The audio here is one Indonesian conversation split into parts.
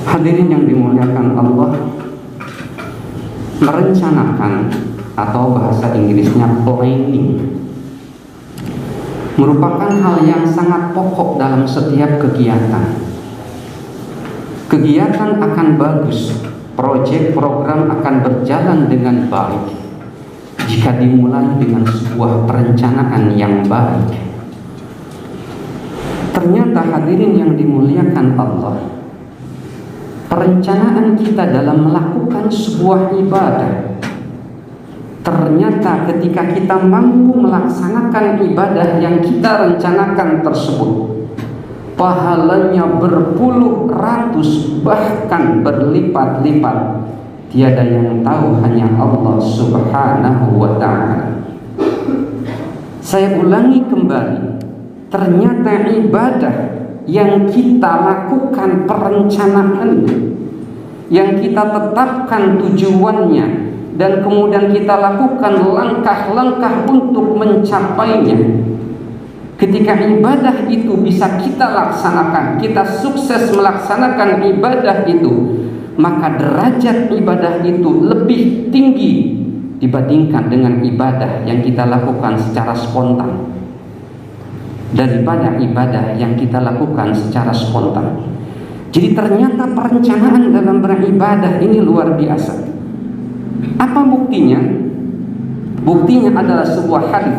Hadirin yang dimuliakan Allah, merencanakan atau bahasa Inggrisnya planning merupakan hal yang sangat pokok dalam setiap kegiatan. Kegiatan akan bagus, proyek program akan berjalan dengan baik jika dimulai dengan sebuah perencanaan yang baik. Ternyata hadirin yang dimuliakan Allah, perencanaan kita dalam melakukan sebuah ibadah, ternyata ketika kita mampu melaksanakan ibadah yang kita rencanakan tersebut, pahalanya berpuluh ratus bahkan berlipat-lipat. Tiada yang tahu, hanya Allah Subhanahu wa ta'ala. Saya ulangi kembali, ternyata ibadah yang kita lakukan perencanaannya, yang kita tetapkan tujuannya, dan kemudian kita lakukan langkah-langkah untuk mencapainya. Ketika ibadah itu bisa kita laksanakan, kita sukses melaksanakan ibadah itu, maka derajat ibadah itu lebih tinggi dibandingkan dengan ibadah yang kita lakukan secara spontan, daripada ibadah yang kita lakukan secara spontan. Jadi ternyata perencanaan dalam beribadah ini luar biasa. Apa buktinya? Buktinya adalah sebuah hadis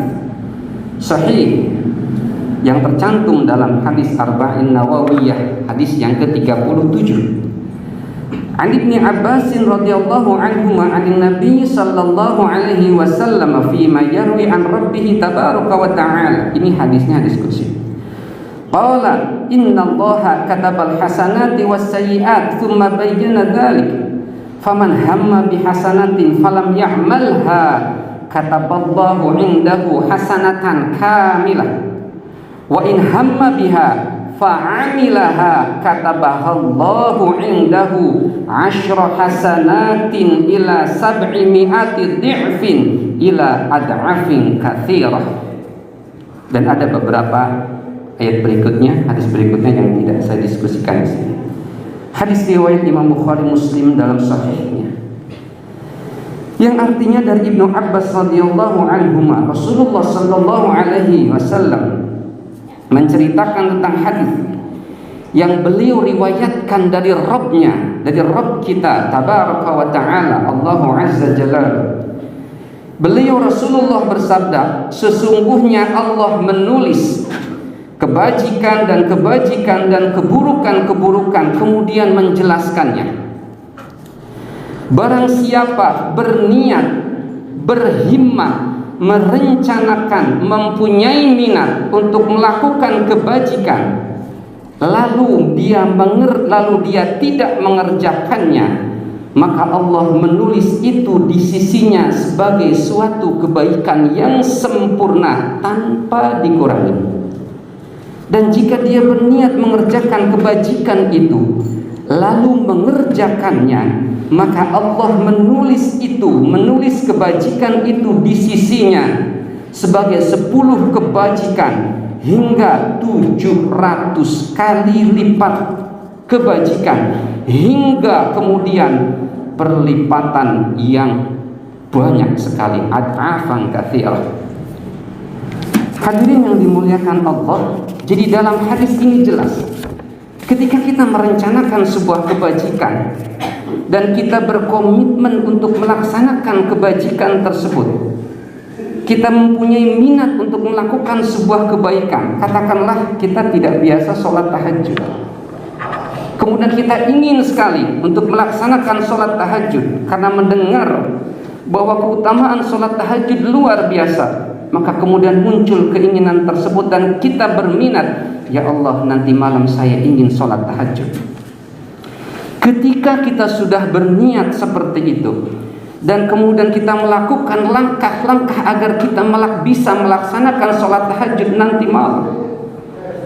sahih yang tercantum dalam hadis Arba'in Nawawiyah, hadis yang ke-37. An Ibnu Abbas radhiyallahu anhu ma'an Nabi sallallahu alaihi wasallam fi ma yarwi an rabbih tabaraka wa ta'ala. Ini hadisnya, hadis qudsi. Qala innallaha katabal hasanati was sayyi'at thumma bayyana dzalik. Faman hamma bihasanatin falam ya'malha kataballahu 'indahu hasanatan kamilah. Wa in hamma biha fa'amilaha katabahallahu 'indahu 'ashra hasanatin ila 700 dhi'fin ila ad'afin katsirah. Dan ada beberapa ayat berikutnya, hadis berikutnya yang tidak saya diskusikan di sini. Hadis riwayat Imam Bukhari Muslim dalam sahihnya, yang artinya dari Ibnu Abbas radhiyallahu anhuma, Rasulullah sallallahu alaihi wasallam menceritakan tentang hadis yang beliau riwayatkan dari Rabbnya, dari Rabb kita tabaraka wa ta'ala, Allahu azza jalla. Beliau Rasulullah bersabda, sesungguhnya Allah menulis kebajikan dan keburukan-keburukan, kemudian menjelaskannya. Barang siapa berniat, berhimmah, merencanakan, mempunyai minat untuk melakukan kebajikan, lalu dia tidak mengerjakannya, maka Allah menulis itu di sisinya sebagai suatu kebaikan yang sempurna tanpa dikurangi. Dan jika dia berniat mengerjakan kebajikan itu lalu mengerjakannya, maka Allah menulis kebajikan itu di sisinya sebagai 10 kebajikan hingga 700 kali lipat kebajikan, hingga kemudian perlipatan yang banyak sekali, ad'afan katsirah. Hadirin yang dimuliakan Allah, jadi dalam hadis ini jelas, ketika kita merencanakan sebuah kebajikan dan kita berkomitmen untuk melaksanakan kebajikan tersebut, kita mempunyai minat untuk melakukan sebuah kebaikan. Katakanlah kita tidak biasa sholat tahajud, kemudian kita ingin sekali untuk melaksanakan sholat tahajud karena mendengar bahwa keutamaan sholat tahajud luar biasa, maka kemudian muncul keinginan tersebut dan kita berminat, ya Allah, nanti malam saya ingin sholat tahajud. Ketika kita sudah berniat seperti itu dan kemudian kita melakukan langkah-langkah agar kita bisa melaksanakan sholat tahajud nanti malam,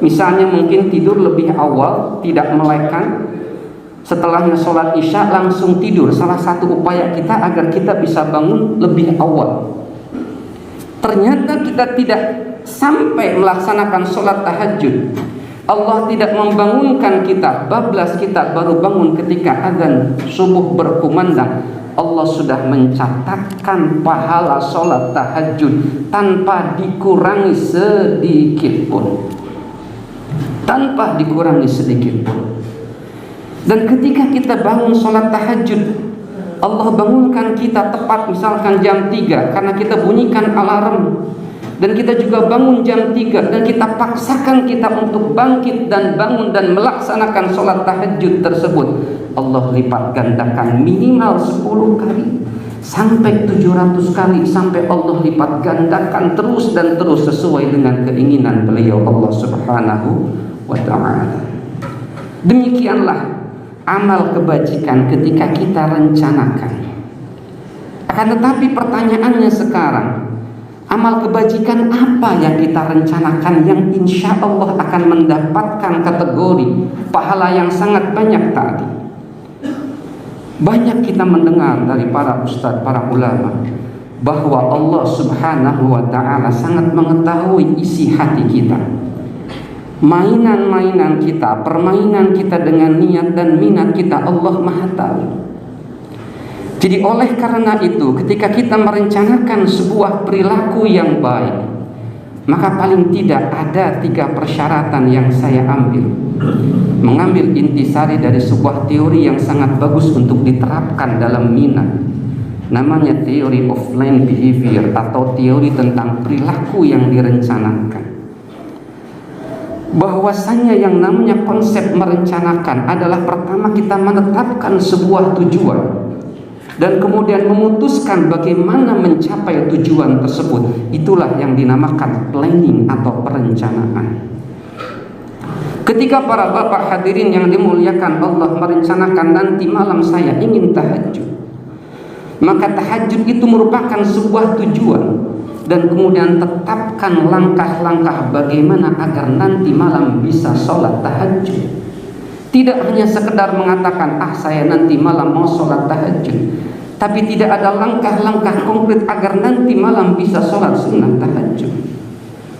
misalnya mungkin tidur lebih awal, tidak melekang, setelahnya sholat isya langsung tidur, salah satu upaya kita agar kita bisa bangun lebih awal. Ternyata kita tidak sampai melaksanakan sholat tahajud, Allah tidak membangunkan kita, bablas kita baru bangun ketika azan subuh berkumandang. Allah sudah mencatatkan pahala sholat tahajud tanpa dikurangi sedikit pun. Tanpa dikurangi sedikit pun. Dan ketika kita bangun sholat tahajud, Allah bangunkan kita tepat misalkan jam 3 karena kita bunyikan alarm. Dan kita juga bangun jam 3 dan kita paksakan kita untuk bangkit dan bangun dan melaksanakan sholat tahajud tersebut. Allah lipat gandakan minimal 10 kali sampai 700 kali, sampai Allah lipat gandakan terus dan terus sesuai dengan keinginan beliau Allah Subhanahu wa ta'ala. Demikianlah amal kebajikan ketika kita rencanakan. Akan tetapi pertanyaannya sekarang, amal kebajikan apa yang kita rencanakan yang insya Allah akan mendapatkan kategori pahala yang sangat banyak tadi? Banyak kita mendengar dari para ustadz, para ulama, bahwa Allah Subhanahu wa ta'ala sangat mengetahui isi hati kita, mainan-mainan kita, permainan kita dengan niat dan minat kita, Allah Maha tahu. Jadi oleh karena itu, ketika kita merencanakan sebuah perilaku yang baik, maka paling tidak ada 3 persyaratan yang saya ambil. Mengambil intisari dari sebuah teori yang sangat bagus untuk diterapkan dalam minat. Namanya theory of planned behavior, atau teori tentang perilaku yang direncanakan. Bahwasanya yang namanya konsep merencanakan adalah pertama kita menetapkan sebuah tujuan dan kemudian memutuskan bagaimana mencapai tujuan tersebut. Itulah yang dinamakan planning atau perencanaan. Ketika para bapak hadirin yang dimuliakan Allah merencanakan nanti malam saya ingin tahajud, maka tahajud itu merupakan sebuah tujuan. Dan kemudian tetapkan langkah-langkah bagaimana agar nanti malam bisa sholat tahajud. Tidak hanya sekedar mengatakan, saya nanti malam mau sholat tahajud, tapi tidak ada langkah-langkah konkret agar nanti malam bisa sholat sunnah tahajud.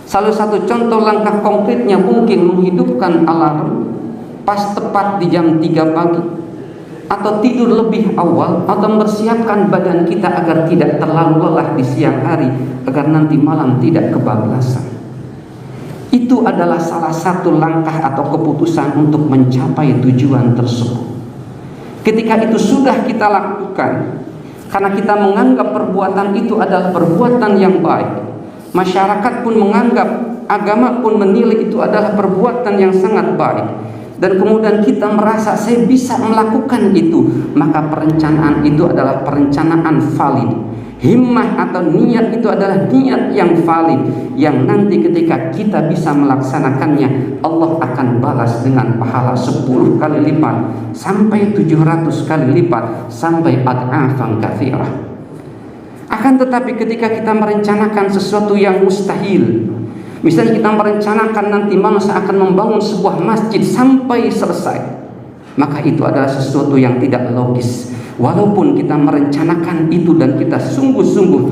Salah satu contoh langkah konkretnya mungkin menghidupkan alarm pas tepat di jam 3 pagi, atau tidur lebih awal, atau mempersiapkan badan kita agar tidak terlalu lelah di siang hari, agar nanti malam tidak kebablasan. Itu adalah salah satu langkah atau keputusan untuk mencapai tujuan tersebut. Ketika itu sudah kita lakukan, karena kita menganggap perbuatan itu adalah perbuatan yang baik, masyarakat pun menganggap, agama pun menilai itu adalah perbuatan yang sangat baik, dan kemudian kita merasa saya bisa melakukan itu, maka perencanaan itu adalah perencanaan valid. Himmah atau niat itu adalah niat yang valid, yang nanti ketika kita bisa melaksanakannya, Allah akan balas dengan pahala 10 kali lipat sampai 700 kali lipat sampai ad'afan katsirah. Akan tetapi ketika kita merencanakan sesuatu yang mustahil, misalnya kita merencanakan nanti malam saya akan membangun sebuah masjid sampai selesai, maka itu adalah sesuatu yang tidak logis. Walaupun kita merencanakan itu dan kita sungguh-sungguh,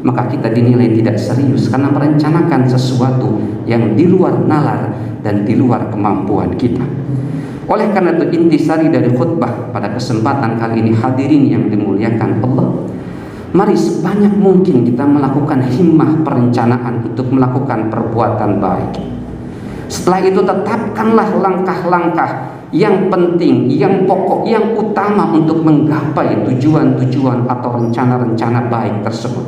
maka kita dinilai tidak serius karena merencanakan sesuatu yang di luar nalar dan di luar kemampuan kita. Oleh karena itu, intisari dari khutbah pada kesempatan kali ini, hadirin yang dimuliakan Allah, mari sebanyak mungkin kita melakukan himmah perencanaan untuk melakukan perbuatan baik. Setelah itu tetapkanlah langkah-langkah yang penting, yang pokok, yang utama untuk menggapai tujuan-tujuan atau rencana-rencana baik tersebut.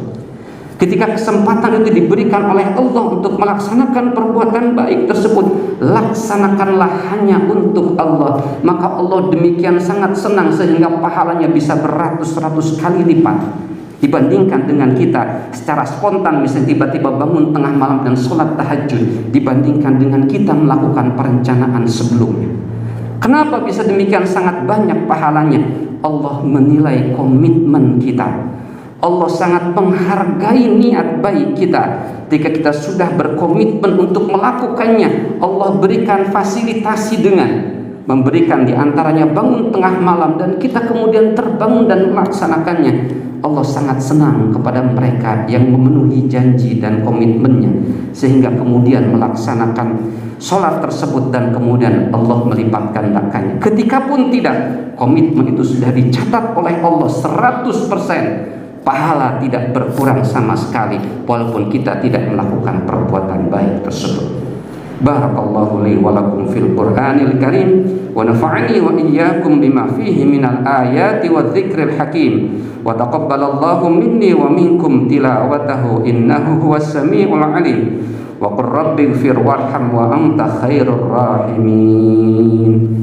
Ketika kesempatan itu diberikan oleh Allah untuk melaksanakan perbuatan baik tersebut, laksanakanlah hanya untuk Allah. Maka Allah demikian sangat senang sehingga pahalanya bisa beratus-ratus kali lipat dibandingkan dengan kita secara spontan, misalnya tiba-tiba bangun tengah malam dan sholat tahajud, dibandingkan dengan kita melakukan perencanaan sebelumnya. Kenapa bisa demikian sangat banyak pahalanya? Allah menilai komitmen kita. Allah sangat menghargai niat baik kita. Ketika kita sudah berkomitmen untuk melakukannya, Allah berikan fasilitasi dengan memberikan di antaranya bangun tengah malam dan kita kemudian terbangun dan melaksanakannya, Allah sangat senang kepada mereka yang memenuhi janji dan komitmennya sehingga kemudian melaksanakan sholat tersebut dan kemudian Allah melipat gandakannya. Ketika pun tidak, komitmen itu sudah dicatat oleh Allah 100%, pahala tidak berkurang sama sekali walaupun kita tidak melakukan perbuatan baik tersebut. Barakallahu li wa lakum fil Qur'anil Karim wa nafa'ani wa iyyakum bima fihi minal ayati wa dzikril hakim wa taqabbalallahu minni wa minkum tilawatahu innahu huwas samiul alim wa qur rabbighfir warham wa anta khairur rahimin.